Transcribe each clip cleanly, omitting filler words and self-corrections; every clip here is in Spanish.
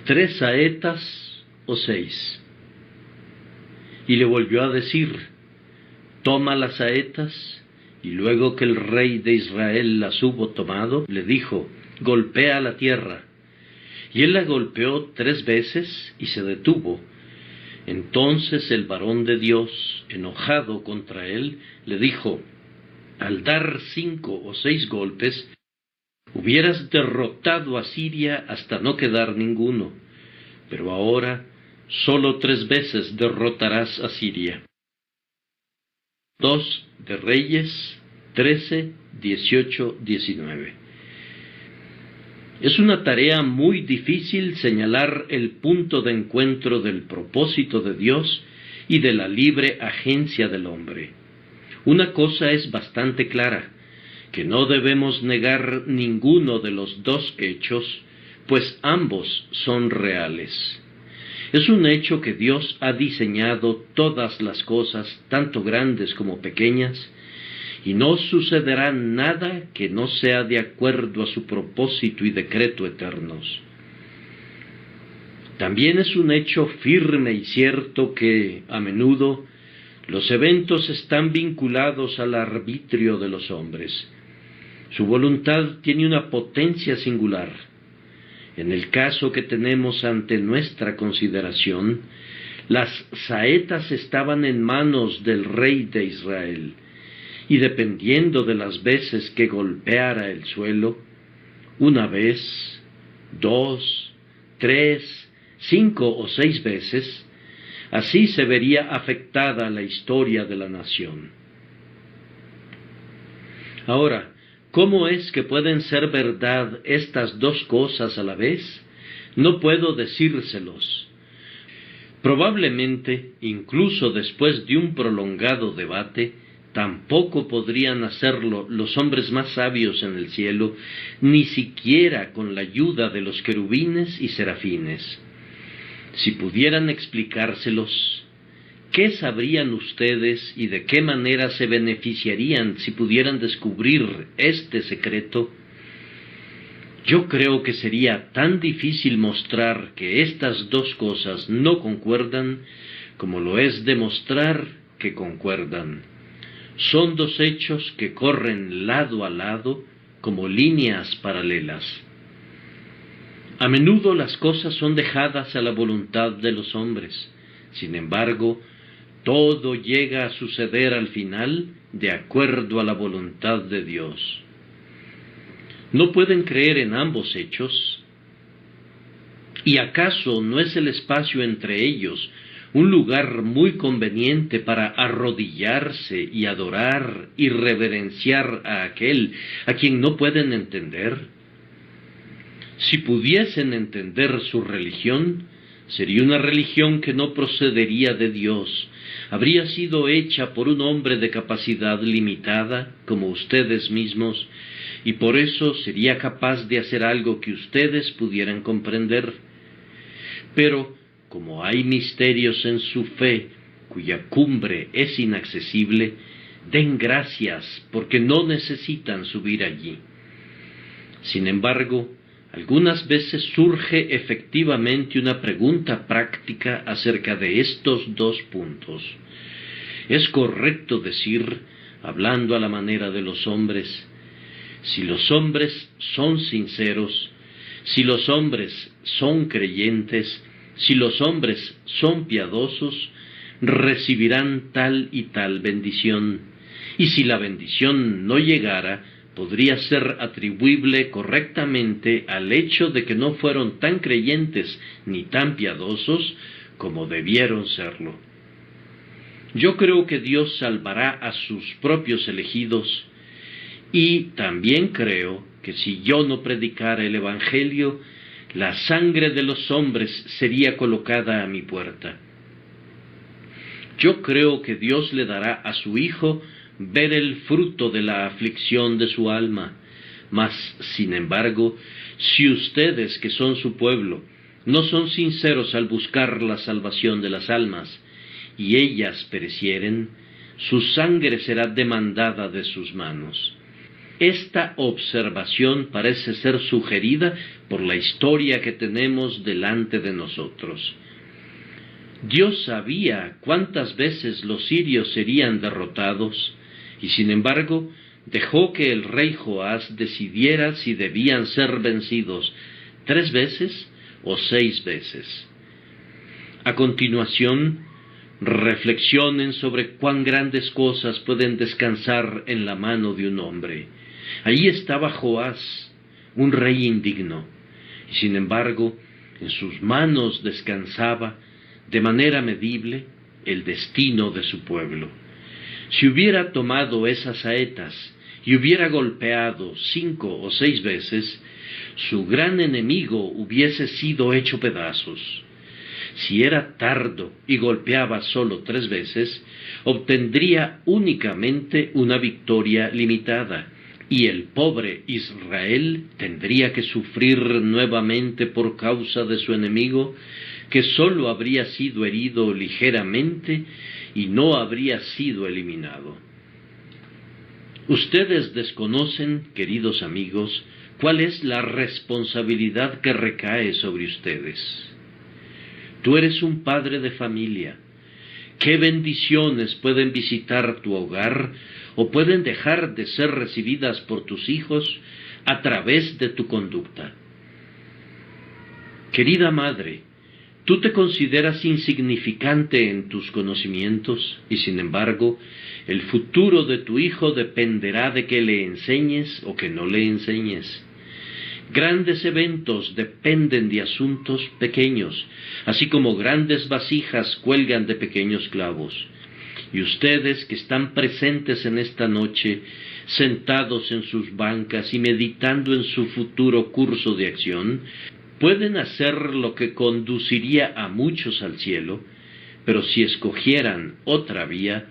¿3 saetas o 6? Y le volvió a decir: toma las saetas. Y luego que el rey de Israel las hubo tomado, le dijo: golpea la tierra. Y él la golpeó 3 veces y se detuvo. Entonces el varón de Dios, enojado contra él, le dijo: al dar 5 o 6 golpes, hubieras derrotado a Siria hasta no quedar ninguno, pero ahora solo 3 veces derrotarás a Siria. 2 de Reyes 13, 18, 19. Es una tarea muy difícil señalar el punto de encuentro del propósito de Dios y de la libre agencia del hombre. Una cosa es bastante clara, que no debemos negar ninguno de los 2 hechos, pues ambos son reales. Es un hecho que Dios ha diseñado todas las cosas, tanto grandes como pequeñas, y no sucederá nada que no sea de acuerdo a su propósito y decreto eternos. También es un hecho firme y cierto que, a menudo, los eventos están vinculados al arbitrio de los hombres. Su voluntad tiene una potencia singular. En el caso que tenemos ante nuestra consideración, las saetas estaban en manos del rey de Israel, y dependiendo de las veces que golpeara el suelo, 1 vez, 2, 3, 5 o 6 veces, así se vería afectada la historia de la nación. Ahora, ¿cómo es que pueden ser verdad estas 2 cosas a la vez? No puedo decírselos. Probablemente, incluso después de un prolongado debate, tampoco podrían hacerlo los hombres más sabios en el cielo, ni siquiera con la ayuda de los querubines y serafines. Si pudieran explicárselos, ¿qué sabrían ustedes y de qué manera se beneficiarían si pudieran descubrir este secreto? Yo creo que sería tan difícil mostrar que estas 2 cosas no concuerdan como lo es demostrar que concuerdan. Son 2 hechos que corren lado a lado como líneas paralelas. A menudo las cosas son dejadas a la voluntad de los hombres. Sin embargo, todo llega a suceder al final de acuerdo a la voluntad de Dios. ¿No pueden creer en ambos hechos? ¿Y acaso no es el espacio entre ellos un lugar muy conveniente para arrodillarse y adorar y reverenciar a aquel a quien no pueden entender? Si pudiesen entender su religión, sería una religión que no procedería de Dios. Habría sido hecha por un hombre de capacidad limitada, como ustedes mismos, y por eso sería capaz de hacer algo que ustedes pudieran comprender. Pero, como hay misterios en su fe, cuya cumbre es inaccesible, den gracias porque no necesitan subir allí. Sin embargo, algunas veces surge efectivamente una pregunta práctica acerca de estos 2 puntos. Es correcto decir, hablando a la manera de los hombres, si los hombres son sinceros, si los hombres son creyentes, si los hombres son piadosos, recibirán tal y tal bendición, y si la bendición no llegara, podría ser atribuible correctamente al hecho de que no fueron tan creyentes ni tan piadosos como debieron serlo. Yo creo que Dios salvará a sus propios elegidos, y también creo que si yo no predicara el Evangelio, la sangre de los hombres sería colocada a mi puerta. Yo creo que Dios le dará a su Hijo ver el fruto de la aflicción de su alma. Mas, sin embargo, si ustedes, que son su pueblo, no son sinceros al buscar la salvación de las almas, y ellas perecieren, su sangre será demandada de sus manos. Esta observación parece ser sugerida por la historia que tenemos delante de nosotros. Dios sabía cuántas veces los sirios serían derrotados, y sin embargo dejó que el rey Joás decidiera si debían ser vencidos 3 veces o 6 veces. A continuación, reflexionen sobre cuán grandes cosas pueden descansar en la mano de un hombre. Allí estaba Joás, un rey indigno, y sin embargo, en sus manos descansaba, de manera medible, el destino de su pueblo. Si hubiera tomado esas saetas y hubiera golpeado 5 o 6 veces, su gran enemigo hubiese sido hecho pedazos. Si era tardo y golpeaba solo 3 veces, obtendría únicamente una victoria limitada, y el pobre Israel tendría que sufrir nuevamente por causa de su enemigo, que sólo habría sido herido ligeramente y no habría sido eliminado. Ustedes desconocen, queridos amigos, cuál es la responsabilidad que recae sobre ustedes. Tú eres un padre de familia. ¿Qué bendiciones pueden visitar tu hogar o pueden dejar de ser recibidas por tus hijos a través de tu conducta? Querida madre, tú te consideras insignificante en tus conocimientos y sin embargo, el futuro de tu hijo dependerá de que le enseñes o que no le enseñes. Grandes eventos dependen de asuntos pequeños, así como grandes vasijas cuelgan de pequeños clavos. Y ustedes que están presentes en esta noche, sentados en sus bancas y meditando en su futuro curso de acción, pueden hacer lo que conduciría a muchos al cielo, pero si escogieran otra vía,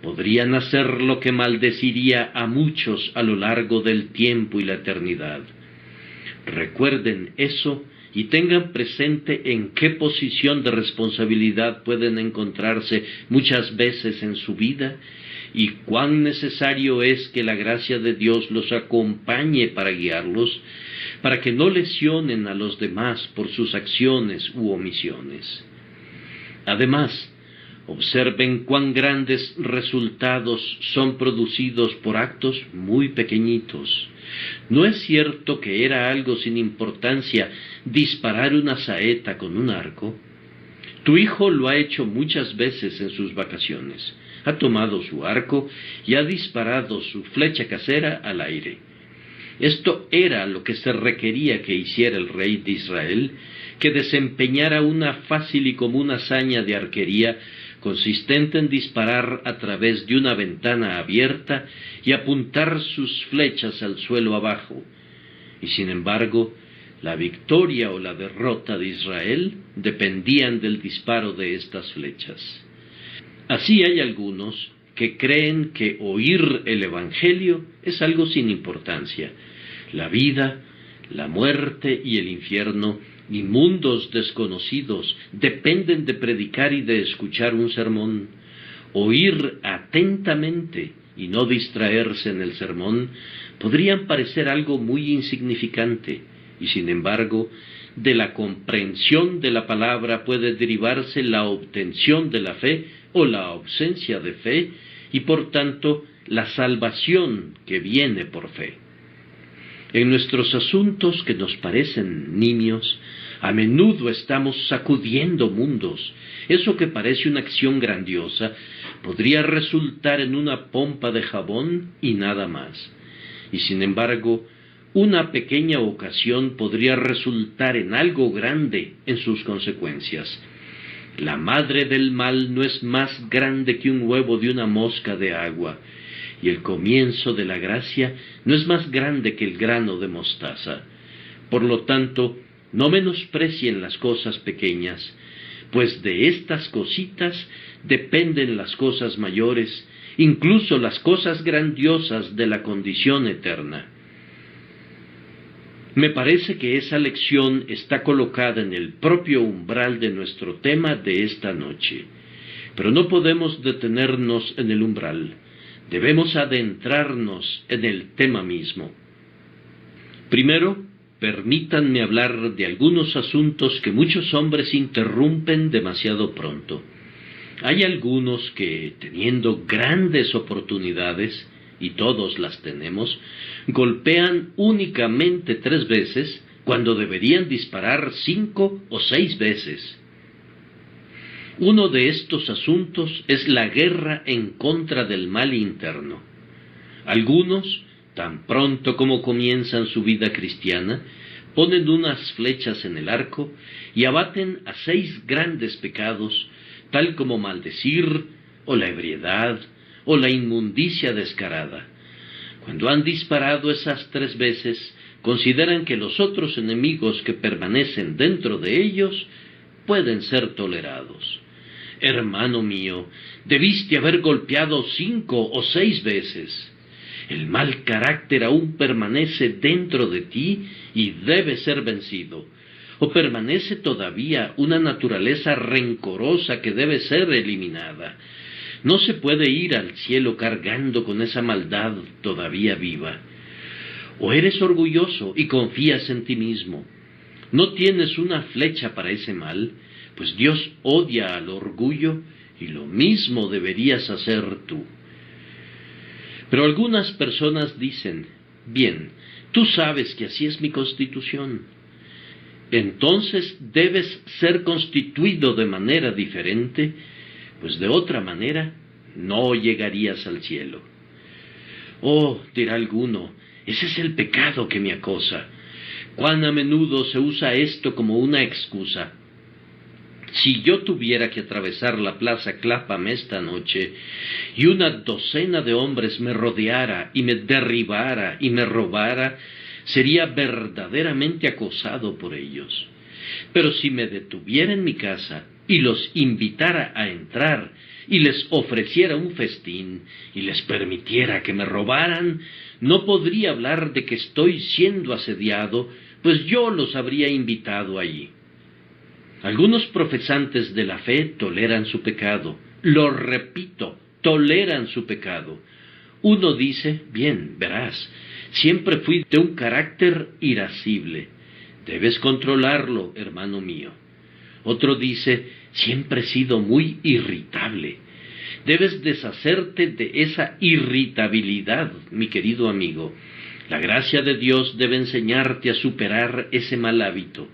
podrían hacer lo que maldeciría a muchos a lo largo del tiempo y la eternidad. Recuerden eso y tengan presente en qué posición de responsabilidad pueden encontrarse muchas veces en su vida y cuán necesario es que la gracia de Dios los acompañe para guiarlos, para que no lesionen a los demás por sus acciones u omisiones. Además, observen cuán grandes resultados son producidos por actos muy pequeñitos. ¿No es cierto que era algo sin importancia disparar una saeta con un arco? Tu hijo lo ha hecho muchas veces en sus vacaciones. Ha tomado su arco y ha disparado su flecha casera al aire. Esto era lo que se requería que hiciera el rey de Israel, que desempeñara una fácil y común hazaña de arquería consistente en disparar a través de una ventana abierta y apuntar sus flechas al suelo abajo. Y sin embargo, la victoria o la derrota de Israel dependían del disparo de estas flechas. Así hay algunos que creen que oír el Evangelio es algo sin importancia. La vida, la muerte y el infierno y mundos desconocidos dependen de predicar y de escuchar un sermón. Oír atentamente y no distraerse en el sermón podrían parecer algo muy insignificante, y sin embargo, de la comprensión de la palabra puede derivarse la obtención de la fe o la ausencia de fe, y por tanto la salvación que viene por fe. En nuestros asuntos que nos parecen nimios, a menudo estamos sacudiendo mundos. Eso que parece una acción grandiosa podría resultar en una pompa de jabón y nada más. Y sin embargo, una pequeña ocasión podría resultar en algo grande en sus consecuencias. La madre del mal no es más grande que un huevo de una mosca de agua, y el comienzo de la gracia no es más grande que el grano de mostaza. Por lo tanto, no menosprecien las cosas pequeñas, pues de estas cositas dependen las cosas mayores, incluso las cosas grandiosas de la condición eterna. Me parece que esa lección está colocada en el propio umbral de nuestro tema de esta noche, pero no podemos detenernos en el umbral. Debemos adentrarnos en el tema mismo. Primero, permítanme hablar de algunos asuntos que muchos hombres interrumpen demasiado pronto. Hay algunos que, teniendo grandes oportunidades, y todos las tenemos, golpean únicamente 3 veces cuando deberían disparar 5 o 6 veces. Uno de estos asuntos es la guerra en contra del mal interno. Algunos, tan pronto como comienzan su vida cristiana, ponen unas flechas en el arco y abaten a 6 grandes pecados, tal como maldecir, o la ebriedad, o la inmundicia descarada. Cuando han disparado esas 3 veces, consideran que los otros enemigos que permanecen dentro de ellos pueden ser tolerados. Hermano mío, debiste haber golpeado 5 o 6 veces. El mal carácter aún permanece dentro de ti y debe ser vencido. O permanece todavía una naturaleza rencorosa que debe ser eliminada. No se puede ir al cielo cargando con esa maldad todavía viva. O eres orgulloso y confías en ti mismo. No tienes una flecha para ese mal, pues Dios odia al orgullo y lo mismo deberías hacer tú. Pero algunas personas dicen, bien, tú sabes que así es mi constitución. Entonces debes ser constituido de manera diferente, pues de otra manera no llegarías al cielo. Oh, dirá alguno, ese es el pecado que me acosa. Cuán a menudo se usa esto como una excusa. Si yo tuviera que atravesar la plaza Clapham esta noche y una docena de hombres me rodeara y me derribara y me robara, sería verdaderamente acosado por ellos. Pero si me detuviera en mi casa y los invitara a entrar y les ofreciera un festín y les permitiera que me robaran, no podría hablar de que estoy siendo asediado, pues yo los habría invitado allí. Algunos profesantes de la fe toleran su pecado. Lo repito, toleran su pecado. Uno dice, bien, verás, siempre fui de un carácter irascible. Debes controlarlo, hermano mío. Otro dice, siempre he sido muy irritable. Debes deshacerte de esa irritabilidad, mi querido amigo. La gracia de Dios debe enseñarte a superar ese mal hábito.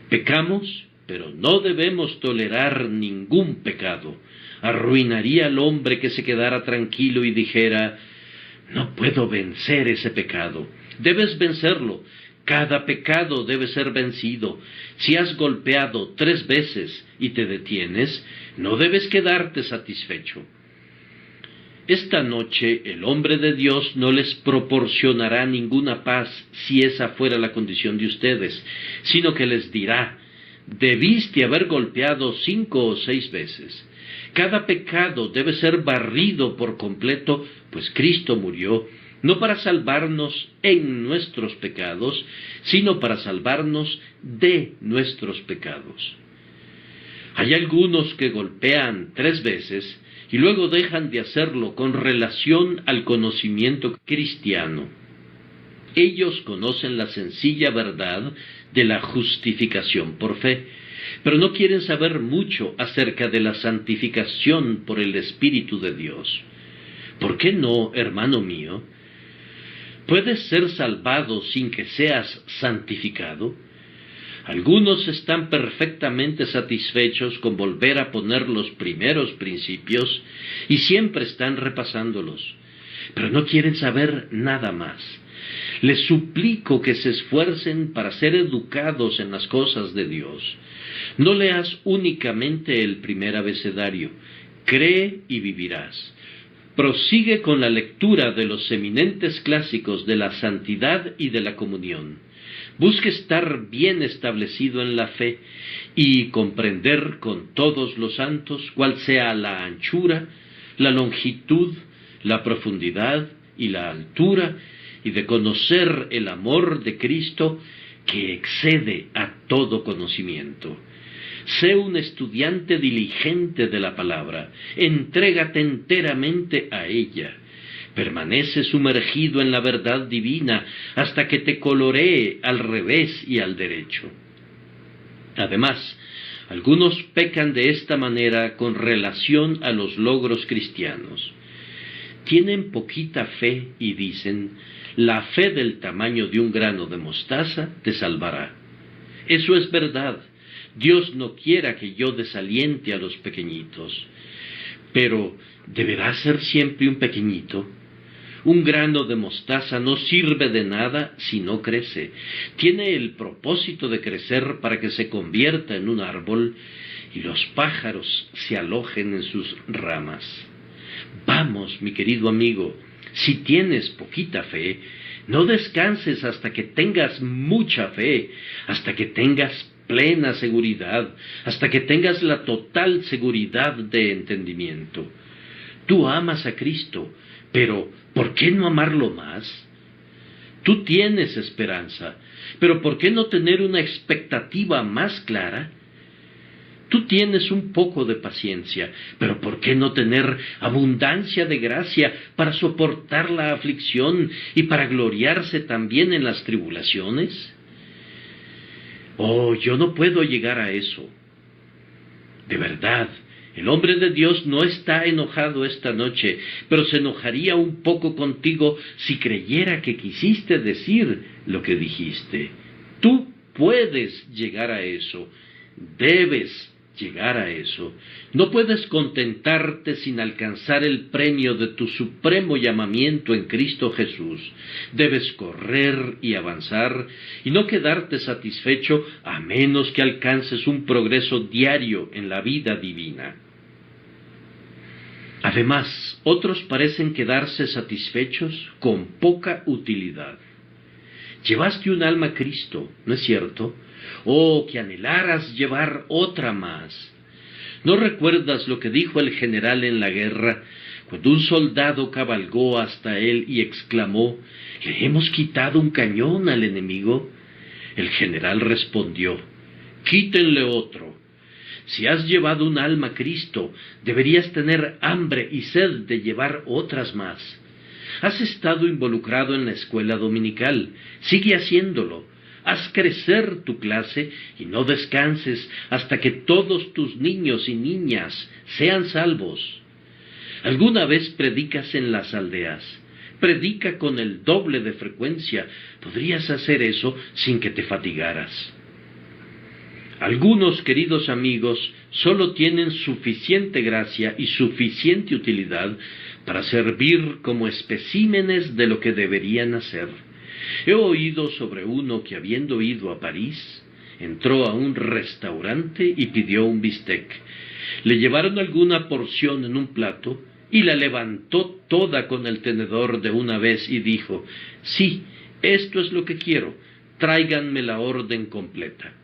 Pecamos, pero no debemos tolerar ningún pecado. Arruinaría al hombre que se quedara tranquilo y dijera, no puedo vencer ese pecado. Debes vencerlo. Cada pecado debe ser vencido. Si has golpeado 3 veces y te detienes, no debes quedarte satisfecho. Esta noche el hombre de Dios no les proporcionará ninguna paz si esa fuera la condición de ustedes, sino que les dirá, debiste haber golpeado 5 o 6 veces. Cada pecado debe ser barrido por completo, pues Cristo murió, no para salvarnos en nuestros pecados, sino para salvarnos de nuestros pecados. Hay algunos que golpean 3 veces, y luego dejan de hacerlo con relación al conocimiento cristiano. Ellos conocen la sencilla verdad de la justificación por fe, pero no quieren saber mucho acerca de la santificación por el Espíritu de Dios. ¿Por qué no, hermano mío? ¿Puedes ser salvado sin que seas santificado? Algunos están perfectamente satisfechos con volver a poner los primeros principios y siempre están repasándolos, pero no quieren saber nada más. Les suplico que se esfuercen para ser educados en las cosas de Dios. No leas únicamente el primer abecedario, cree y vivirás. Prosigue con la lectura de los eminentes clásicos de la santidad y de la comunión. Busque estar bien establecido en la fe y comprender con todos los santos cuál sea la anchura, la longitud, la profundidad y la altura, y de conocer el amor de Cristo que excede a todo conocimiento. Sé un estudiante diligente de la palabra. Entrégate enteramente a ella. Permanece sumergido en la verdad divina hasta que te coloree al revés y al derecho. Además, algunos pecan de esta manera con relación a los logros cristianos. Tienen poquita fe y dicen, la fe del tamaño de un grano de mostaza te salvará. Eso es verdad. Dios no quiera que yo desaliente a los pequeñitos. Pero, ¿deberá ser siempre un pequeñito? Un grano de mostaza no sirve de nada si no crece. Tiene el propósito de crecer para que se convierta en un árbol y los pájaros se alojen en sus ramas. Vamos, mi querido amigo, si tienes poquita fe, no descanses hasta que tengas mucha fe, hasta que tengas plena seguridad, hasta que tengas la total seguridad de entendimiento. Tú amas a Cristo, pero ¿por qué no amarlo más? Tú tienes esperanza, pero ¿por qué no tener una expectativa más clara? Tú tienes un poco de paciencia, pero ¿por qué no tener abundancia de gracia para soportar la aflicción y para gloriarse también en las tribulaciones? Oh, yo no puedo llegar a eso. De verdad, el hombre de Dios no está enojado esta noche, pero se enojaría un poco contigo si creyera que quisiste decir lo que dijiste. Tú puedes llegar a eso, debes llegar a eso. No puedes contentarte sin alcanzar el premio de tu supremo llamamiento en Cristo Jesús. Debes correr y avanzar y no quedarte satisfecho a menos que alcances un progreso diario en la vida divina. Además, otros parecen quedarse satisfechos con poca utilidad. Llevaste un alma a Cristo, ¿no es cierto? Oh, que anhelaras llevar otra más. ¿No recuerdas lo que dijo el general en la guerra, cuando un soldado cabalgó hasta él y exclamó, «¿Le hemos quitado un cañón al enemigo?» El general respondió, «Quítenle otro». Si has llevado un alma a Cristo, deberías tener hambre y sed de llevar otras más. Has estado involucrado en la escuela dominical, sigue haciéndolo. Haz crecer tu clase y no descanses hasta que todos tus niños y niñas sean salvos. ¿Alguna vez predicas en las aldeas? Predica con el doble de frecuencia. Podrías hacer eso sin que te fatigaras. Algunos, queridos amigos, solo tienen suficiente gracia y suficiente utilidad para servir como especímenes de lo que deberían hacer. He oído sobre uno que, habiendo ido a París, entró a un restaurante y pidió un bistec. Le llevaron alguna porción en un plato y la levantó toda con el tenedor de una vez y dijo, «Sí, esto es lo que quiero, tráiganme la orden completa».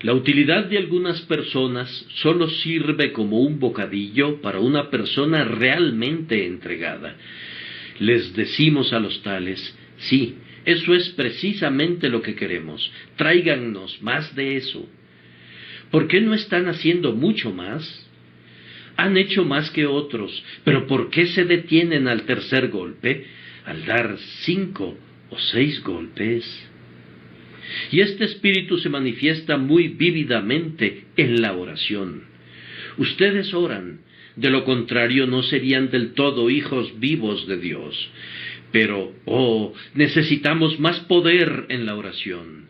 La utilidad de algunas personas solo sirve como un bocadillo para una persona realmente entregada. Les decimos a los tales, sí, eso es precisamente lo que queremos, tráigannos más de eso. ¿Por qué no están haciendo mucho más? Han hecho más que otros, pero ¿por qué se detienen al tercer golpe, al dar 5 o 6 golpes? Y este espíritu se manifiesta muy vívidamente en la oración. Ustedes oran, de lo contrario no serían del todo hijos vivos de Dios. Pero, necesitamos más poder en la oración.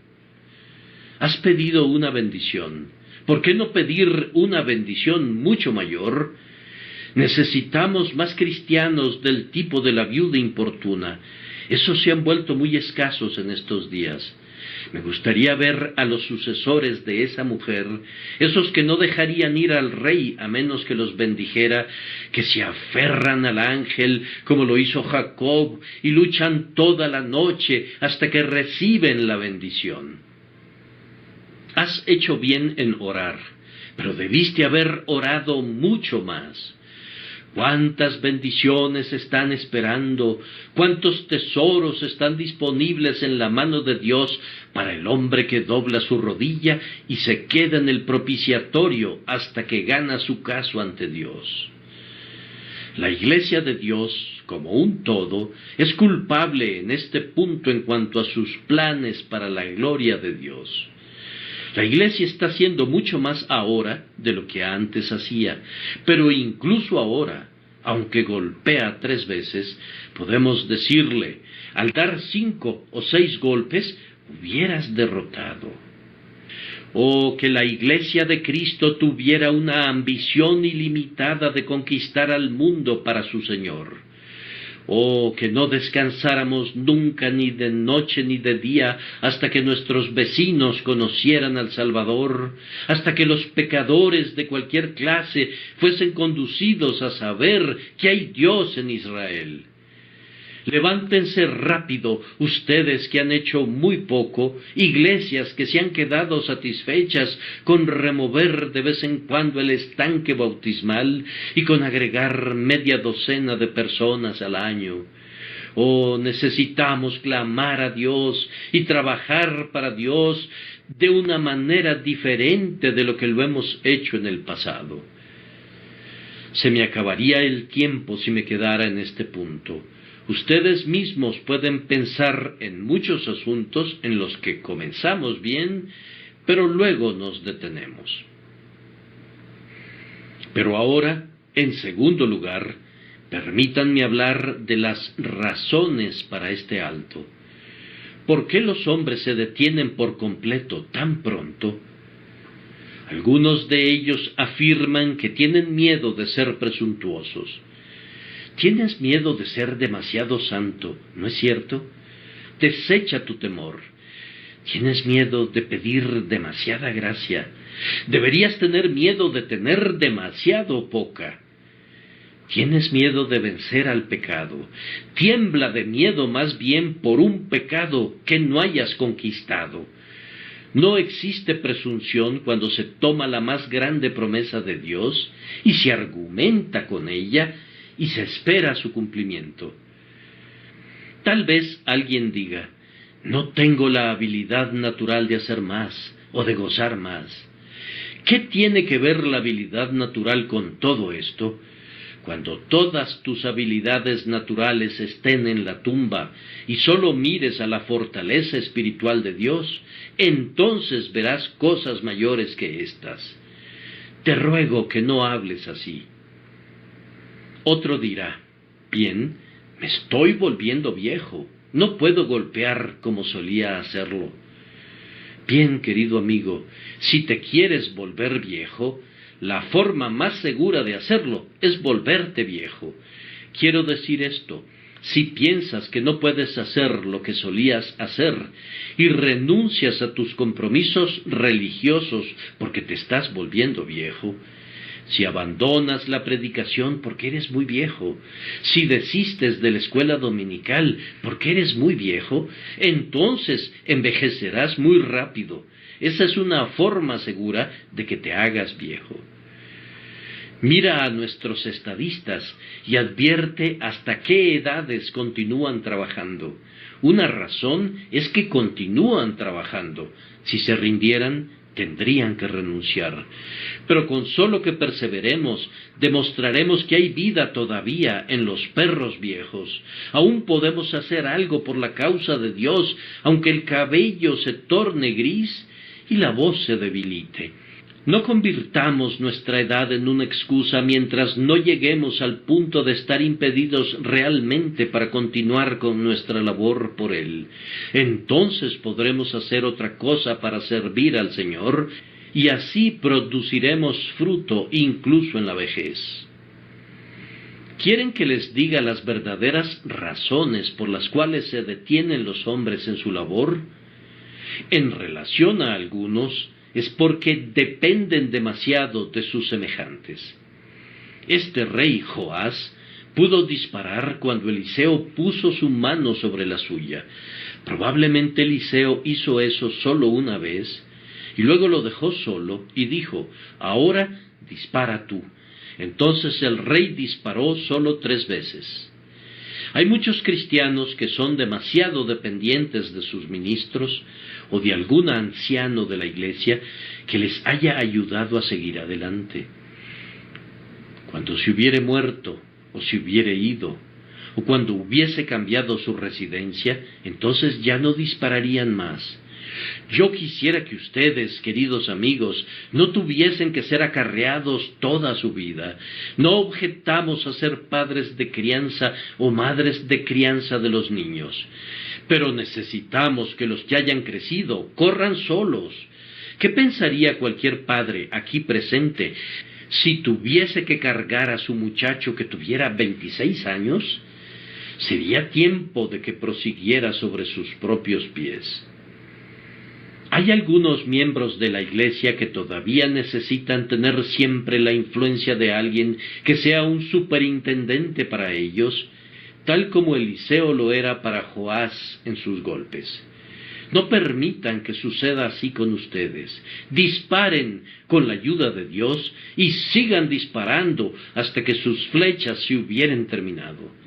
¿Has pedido una bendición? ¿Por qué no pedir una bendición mucho mayor? Necesitamos más cristianos del tipo de la viuda importuna. Esos se han vuelto muy escasos en estos días. Me gustaría ver a los sucesores de esa mujer, esos que no dejarían ir al rey a menos que los bendijera, que se aferran al ángel como lo hizo Jacob y luchan toda la noche hasta que reciben la bendición. Has hecho bien en orar, pero debiste haber orado mucho más. cuántas bendiciones están esperando, cuántos tesoros están disponibles en la mano de Dios para el hombre que dobla su rodilla y se queda en el propiciatorio hasta que gana su caso ante Dios. La Iglesia de Dios, como un todo, es culpable en este punto en cuanto a sus planes para la gloria de Dios. La Iglesia está haciendo mucho más ahora de lo que antes hacía, pero incluso ahora, aunque golpea 3 veces, podemos decirle, al dar 5 o 6 golpes, hubieras derrotado. Oh, que la Iglesia de Cristo tuviera una ambición ilimitada de conquistar al mundo para su Señor. Oh, que no descansáramos nunca ni de noche ni de día hasta que nuestros vecinos conocieran al Salvador, hasta que los pecadores de cualquier clase fuesen conducidos a saber que hay Dios en Israel. Levántense rápido, ustedes que han hecho muy poco, iglesias que se han quedado satisfechas con remover de vez en cuando el estanque bautismal y con agregar media docena de personas al año. Oh, necesitamos clamar a Dios y trabajar para Dios de una manera diferente de lo que lo hemos hecho en el pasado. Se me acabaría el tiempo si me quedara en este punto. Ustedes mismos pueden pensar en muchos asuntos en los que comenzamos bien, pero luego nos detenemos. Pero ahora, en segundo lugar, permítanme hablar de las razones para este alto. ¿Por qué los hombres se detienen por completo tan pronto? Algunos de ellos afirman que tienen miedo de ser presuntuosos. Tienes miedo de ser demasiado santo, ¿no es cierto? Desecha tu temor. Tienes miedo de pedir demasiada gracia. Deberías tener miedo de tener demasiado poca. Tienes miedo de vencer al pecado. Tiembla de miedo más bien por un pecado que no hayas conquistado. No existe presunción cuando se toma la más grande promesa de Dios y se argumenta con ella y se espera su cumplimiento. Tal vez alguien diga, no tengo la habilidad natural de hacer más o de gozar más. ¿Qué tiene que ver la habilidad natural con todo esto? Cuando todas tus habilidades naturales estén en la tumba y solo mires a la fortaleza espiritual de Dios, entonces verás cosas mayores que estas. Te ruego que no hables así. Otro dirá, bien, me estoy volviendo viejo, no puedo golpear como solía hacerlo. Bien, querido amigo, si te quieres volver viejo, la forma más segura de hacerlo es volverte viejo. Quiero decir esto, si piensas que no puedes hacer lo que solías hacer y renuncias a tus compromisos religiosos porque te estás volviendo viejo, si abandonas la predicación porque eres muy viejo, si desistes de la escuela dominical porque eres muy viejo, entonces envejecerás muy rápido. Esa es una forma segura de que te hagas viejo. Mira a nuestros estadistas y advierte hasta qué edades continúan trabajando. Una razón es que continúan trabajando. Si se rindieran, tendrían que renunciar. Pero con solo que perseveremos, demostraremos que hay vida todavía en los perros viejos. Aún podemos hacer algo por la causa de Dios, aunque el cabello se torne gris y la voz se debilite. No convirtamos nuestra edad en una excusa mientras no lleguemos al punto de estar impedidos realmente para continuar con nuestra labor por Él. Entonces podremos hacer otra cosa para servir al Señor y así produciremos fruto incluso en la vejez. ¿Quieren que les diga las verdaderas razones por las cuales se detienen los hombres en su labor? En relación a algunos, es porque dependen demasiado de sus semejantes. Este rey Joás pudo disparar cuando Eliseo puso su mano sobre la suya. Probablemente Eliseo hizo eso solo una vez, y luego lo dejó solo y dijo, ahora dispara tú. Entonces el rey disparó solo 3 veces. Hay muchos cristianos que son demasiado dependientes de sus ministros o de algún anciano de la iglesia que les haya ayudado a seguir adelante. Cuando se hubiere muerto o se hubiere ido, o cuando hubiese cambiado su residencia, entonces ya no dispararían más. Yo quisiera que ustedes, queridos amigos, no tuviesen que ser acarreados toda su vida. No objetamos a ser padres de crianza o madres de crianza de los niños, pero necesitamos que los que hayan crecido corran solos. ¿Qué pensaría cualquier padre aquí presente si tuviese que cargar a su muchacho que tuviera 26 años? Sería tiempo de que prosiguiera sobre sus propios pies. Hay algunos miembros de la Iglesia que todavía necesitan tener siempre la influencia de alguien que sea un superintendente para ellos, tal como Eliseo lo era para Joás en sus golpes. No permitan que suceda así con ustedes. Disparen con la ayuda de Dios y sigan disparando hasta que sus flechas se hubieren terminado.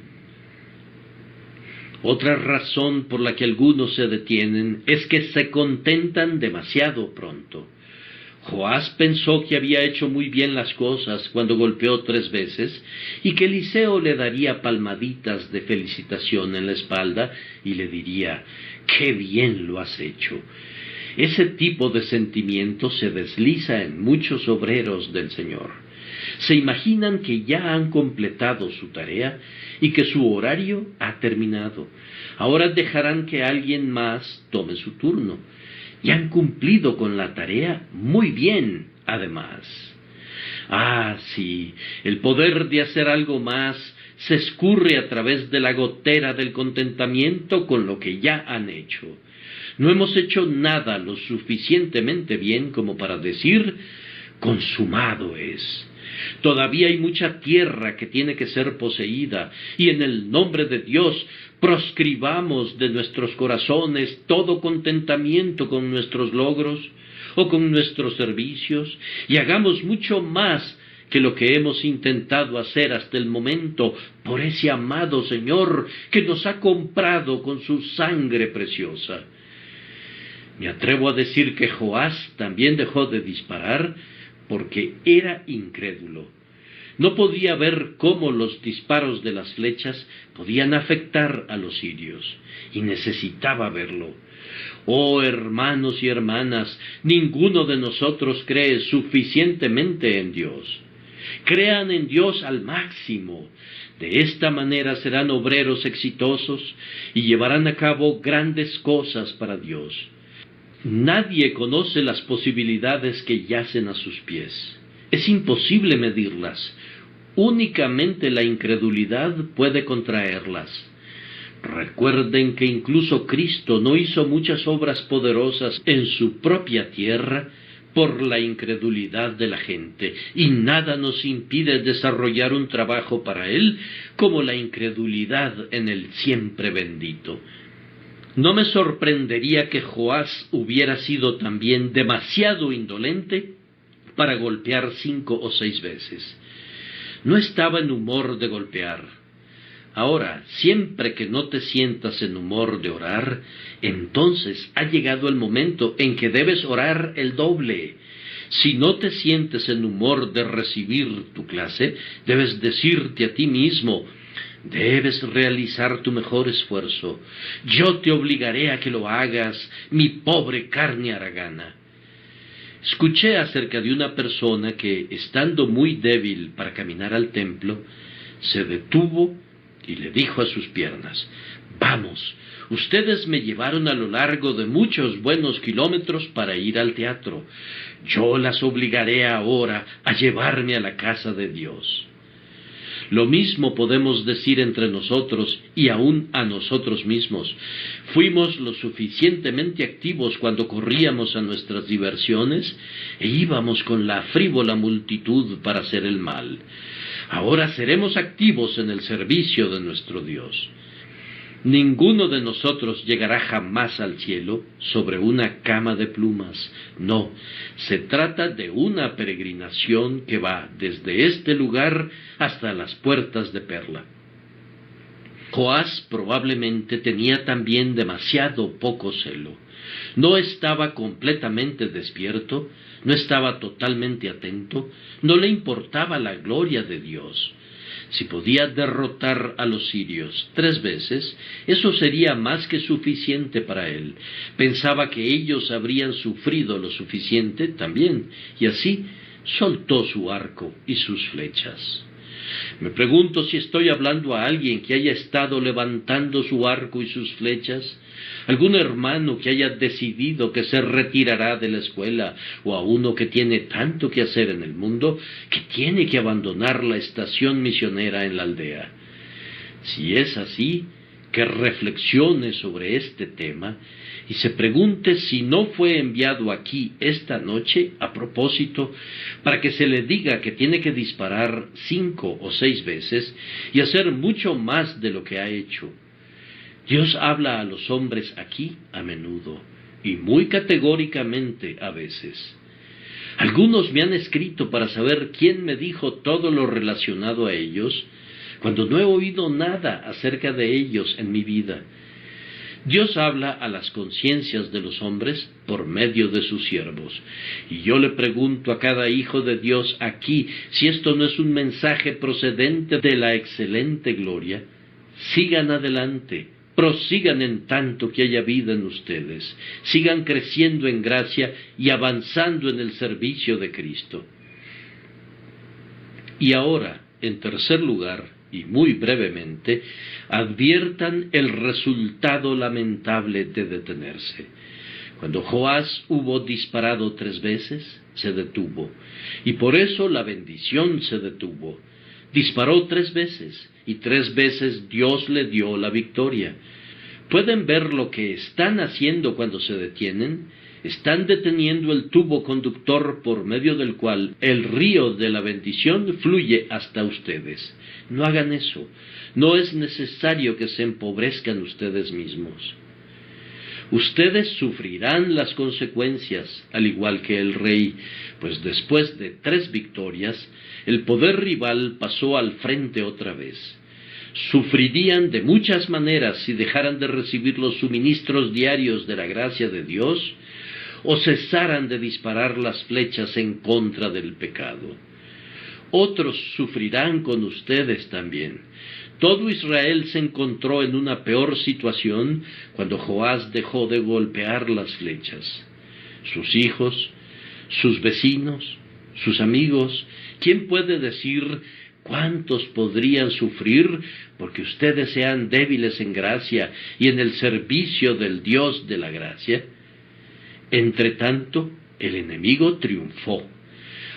Otra razón por la que algunos se detienen es que se contentan demasiado pronto. Joás pensó que había hecho muy bien las cosas cuando golpeó 3 veces y que Eliseo le daría palmaditas de felicitación en la espalda y le diría: ¡qué bien lo has hecho! Ese tipo de sentimiento se desliza en muchos obreros del Señor. Se imaginan que ya han completado su tarea y que su horario ha terminado. Ahora dejarán que alguien más tome su turno. Y han cumplido con la tarea muy bien, además. Ah, sí, el poder de hacer algo más se escurre a través de la gotera del contentamiento con lo que ya han hecho. No hemos hecho nada lo suficientemente bien como para decir: consumado es. Todavía hay mucha tierra que tiene que ser poseída, y en el nombre de Dios proscribamos de nuestros corazones todo contentamiento con nuestros logros o con nuestros servicios, y hagamos mucho más que lo que hemos intentado hacer hasta el momento por ese amado Señor que nos ha comprado con su sangre preciosa. Me atrevo a decir que Joás también dejó de disparar porque era incrédulo. No podía ver cómo los disparos de las flechas podían afectar a los sirios, y necesitaba verlo. Oh, hermanos y hermanas, ninguno de nosotros cree suficientemente en Dios. Crean en Dios al máximo. De esta manera serán obreros exitosos y llevarán a cabo grandes cosas para Dios. Nadie conoce las posibilidades que yacen a sus pies. Es imposible medirlas. Únicamente la incredulidad puede contraerlas. Recuerden que incluso Cristo no hizo muchas obras poderosas en su propia tierra por la incredulidad de la gente, y nada nos impide desarrollar un trabajo para Él como la incredulidad en el siempre bendito. No me sorprendería que Joás hubiera sido también demasiado indolente para golpear 5 o 6 veces. No estaba en humor de golpear. Ahora, siempre que no te sientas en humor de orar, entonces ha llegado el momento en que debes orar el doble. Si no te sientes en humor de recibir tu clase, debes decirte a ti mismo: debes realizar tu mejor esfuerzo. Yo te obligaré a que lo hagas, mi pobre carne haragana. Escuché acerca de una persona que, estando muy débil para caminar al templo, se detuvo y le dijo a sus piernas: vamos, ustedes me llevaron a lo largo de muchos buenos kilómetros para ir al teatro. Yo las obligaré ahora a llevarme a la casa de Dios. Lo mismo podemos decir entre nosotros y aún a nosotros mismos. Fuimos lo suficientemente activos cuando corríamos a nuestras diversiones e íbamos con la frívola multitud para hacer el mal. Ahora seremos activos en el servicio de nuestro Dios. Ninguno de nosotros llegará jamás al cielo sobre una cama de plumas. No, se trata de una peregrinación que va desde este lugar hasta las puertas de Perla. Joás probablemente tenía también demasiado poco celo. No estaba completamente despierto, no estaba totalmente atento, no le importaba la gloria de Dios. Si podía derrotar a los sirios 3 veces, eso sería más que suficiente para él. Pensaba que ellos habrían sufrido lo suficiente también, y así soltó su arco y sus flechas. Me pregunto si estoy hablando a alguien que haya estado levantando su arco y sus flechas, algún hermano que haya decidido que se retirará de la escuela, o a uno que tiene tanto que hacer en el mundo que tiene que abandonar la estación misionera en la aldea. Si es así, que reflexione sobre este tema y se pregunte si no fue enviado aquí esta noche a propósito para que se le diga que tiene que disparar 5 o 6 veces y hacer mucho más de lo que ha hecho. Dios habla a los hombres aquí a menudo y muy categóricamente a veces. Algunos me han escrito para saber quién me dijo todo lo relacionado a ellos, cuando no he oído nada acerca de ellos en mi vida. Dios habla a las conciencias de los hombres por medio de sus siervos. Y yo le pregunto a cada hijo de Dios aquí si esto no es un mensaje procedente de la excelente gloria. Sigan adelante, prosigan en tanto que haya vida en ustedes, sigan creciendo en gracia y avanzando en el servicio de Cristo. Y ahora, en tercer lugar, y muy brevemente, adviertan el resultado lamentable de detenerse. Cuando Joás hubo disparado 3 veces, se detuvo, y por eso la bendición se detuvo. Disparó 3 veces, y 3 veces Dios le dio la victoria. ¿Pueden ver lo que están haciendo cuando se detienen? Están deteniendo el tubo conductor por medio del cual el río de la bendición fluye hasta ustedes. No hagan eso. No es necesario que se empobrezcan ustedes mismos. Ustedes sufrirán las consecuencias, al igual que el rey, pues después de 3 victorias, el poder rival pasó al frente otra vez. Sufrirían de muchas maneras si dejaran de recibir los suministros diarios de la gracia de Dios, o cesaran de disparar las flechas en contra del pecado. Otros sufrirán con ustedes también. Todo Israel se encontró en una peor situación cuando Joás dejó de golpear las flechas. Sus hijos, sus vecinos, sus amigos, ¿quién puede decir cuántos podrían sufrir porque ustedes sean débiles en gracia y en el servicio del Dios de la gracia? Entretanto, el enemigo triunfó.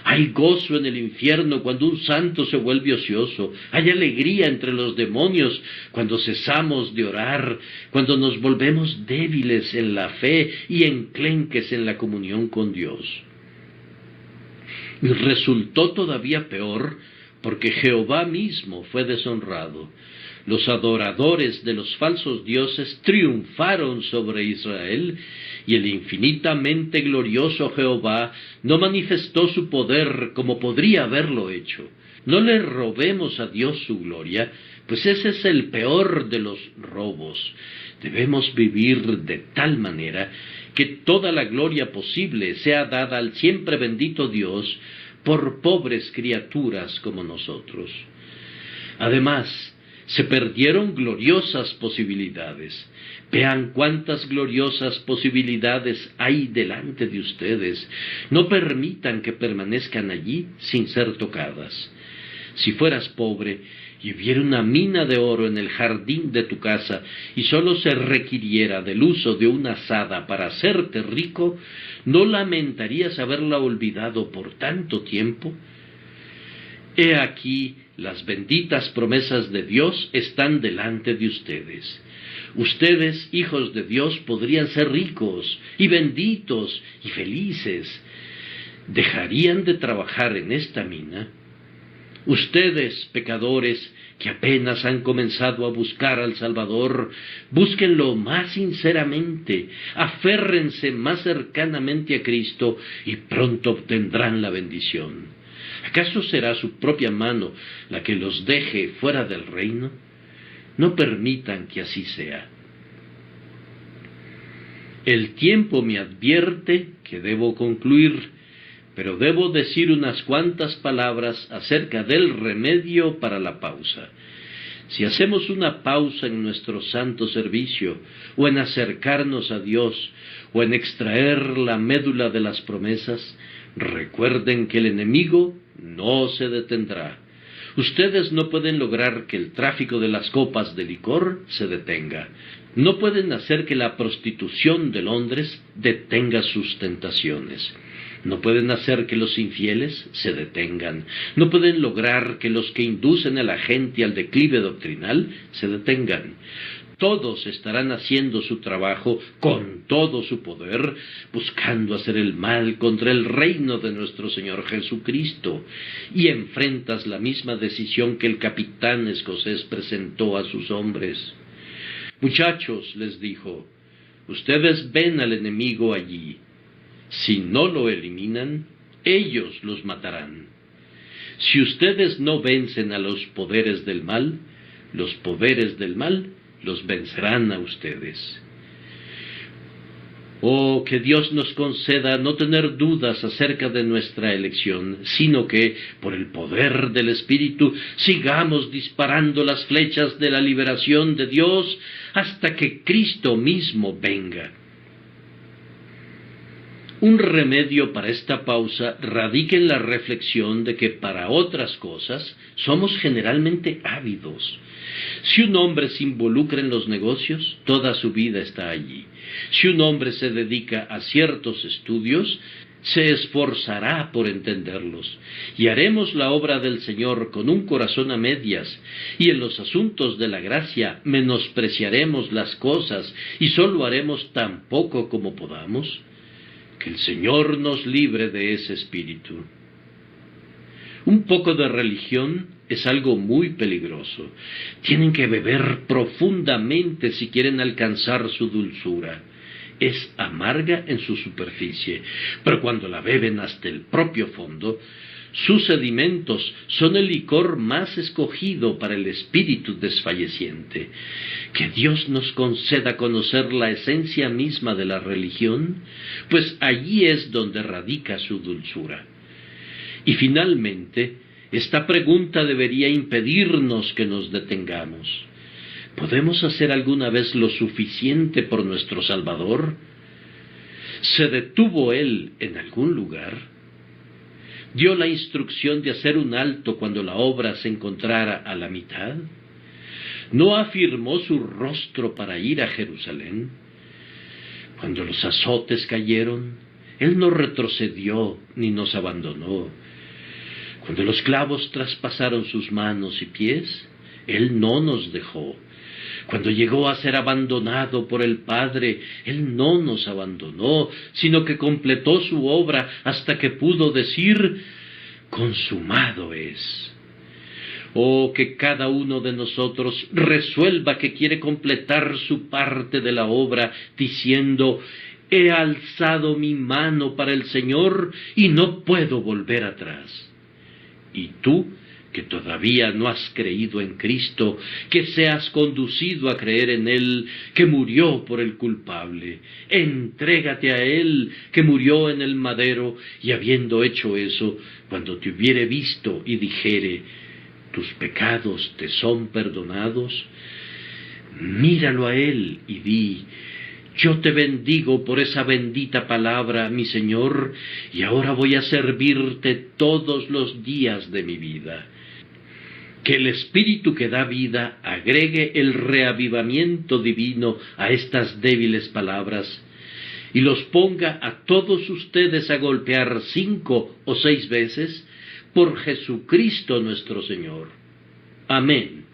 Hay gozo en el infierno cuando un santo se vuelve ocioso. Hay alegría entre los demonios cuando cesamos de orar, cuando nos volvemos débiles en la fe y enclenques en la comunión con Dios. Y resultó todavía peor porque Jehová mismo fue deshonrado. Los adoradores de los falsos dioses triunfaron sobre Israel, y el infinitamente glorioso Jehová no manifestó su poder como podría haberlo hecho. No le robemos a Dios su gloria, pues ese es el peor de los robos. Debemos vivir de tal manera que toda la gloria posible sea dada al siempre bendito Dios por pobres criaturas como nosotros. Además, se perdieron gloriosas posibilidades. Vean cuántas gloriosas posibilidades hay delante de ustedes. No permitan que permanezcan allí sin ser tocadas. Si fueras pobre y hubiera una mina de oro en el jardín de tu casa y sólo se requiriera del uso de una azada para hacerte rico, ¿no lamentarías haberla olvidado por tanto tiempo? He aquí, las benditas promesas de Dios están delante de ustedes. Ustedes, hijos de Dios, podrían ser ricos y benditos y felices. ¿Dejarían de trabajar en esta mina? Ustedes, pecadores, que apenas han comenzado a buscar al Salvador, búsquenlo más sinceramente, aférrense más cercanamente a Cristo y pronto obtendrán la bendición. ¿Acaso será su propia mano la que los deje fuera del reino? No permitan que así sea. El tiempo me advierte que debo concluir, pero debo decir unas cuantas palabras acerca del remedio para la pausa. Si hacemos una pausa en nuestro santo servicio, o en acercarnos a Dios, o en extraer la médula de las promesas, recuerden que el enemigo no se detendrá. Ustedes no pueden lograr que el tráfico de las copas de licor se detenga. No pueden hacer que la prostitución de Londres detenga sus tentaciones. No pueden hacer que los infieles se detengan. No pueden lograr que los que inducen a la gente al declive doctrinal se detengan. Todos estarán haciendo su trabajo con todo su poder, buscando hacer el mal contra el reino de nuestro Señor Jesucristo. Y enfrentas la misma decisión que el capitán escocés presentó a sus hombres. Muchachos, les dijo, ustedes ven al enemigo allí. Si no lo eliminan, ellos los matarán. Si ustedes no vencen a los poderes del mal los los vencerán a ustedes. Oh, que Dios nos conceda no tener dudas acerca de nuestra elección, sino que, por el poder del Espíritu, sigamos disparando las flechas de la liberación de Dios hasta que Cristo mismo venga. Un remedio para esta pausa radica en la reflexión de que para otras cosas somos generalmente ávidos. Si un hombre se involucra en los negocios, toda su vida está allí. Si un hombre se dedica a ciertos estudios, se esforzará por entenderlos, y haremos la obra del Señor con un corazón a medias, y en los asuntos de la gracia menospreciaremos las cosas y sólo haremos tan poco como podamos. Que el Señor nos libre de ese espíritu. Un poco de religión es algo muy peligroso. Tienen que beber profundamente si quieren alcanzar su dulzura. Es amarga en su superficie, pero cuando la beben hasta el propio fondo, sus sedimentos son el licor más escogido para el espíritu desfalleciente. Que Dios nos conceda conocer la esencia misma de la religión, pues allí es donde radica su dulzura. Y finalmente, esta pregunta debería impedirnos que nos detengamos. ¿Podemos hacer alguna vez lo suficiente por nuestro Salvador? ¿Se detuvo Él en algún lugar? ¿Dio la instrucción de hacer un alto cuando la obra se encontrara a la mitad? ¿No afirmó su rostro para ir a Jerusalén? Cuando los azotes cayeron, Él no retrocedió ni nos abandonó. Cuando los clavos traspasaron sus manos y pies, Él no nos dejó. Cuando llegó a ser abandonado por el Padre, Él no nos abandonó, sino que completó su obra hasta que pudo decir, consumado es. Oh, que cada uno de nosotros resuelva que quiere completar su parte de la obra, diciendo, he alzado mi mano para el Señor y no puedo volver atrás. Y tú, que todavía no has creído en Cristo, que seas conducido a creer en Él, que murió por el culpable. Entrégate a Él, que murió en el madero, y habiendo hecho eso, cuando te hubiere visto y dijere, tus pecados te son perdonados, míralo a Él y di, yo te bendigo por esa bendita palabra, mi Señor, y ahora voy a servirte todos los días de mi vida. Que el Espíritu que da vida agregue el reavivamiento divino a estas débiles palabras y los ponga a todos ustedes a golpear 5 o 6 veces por Jesucristo nuestro Señor. Amén.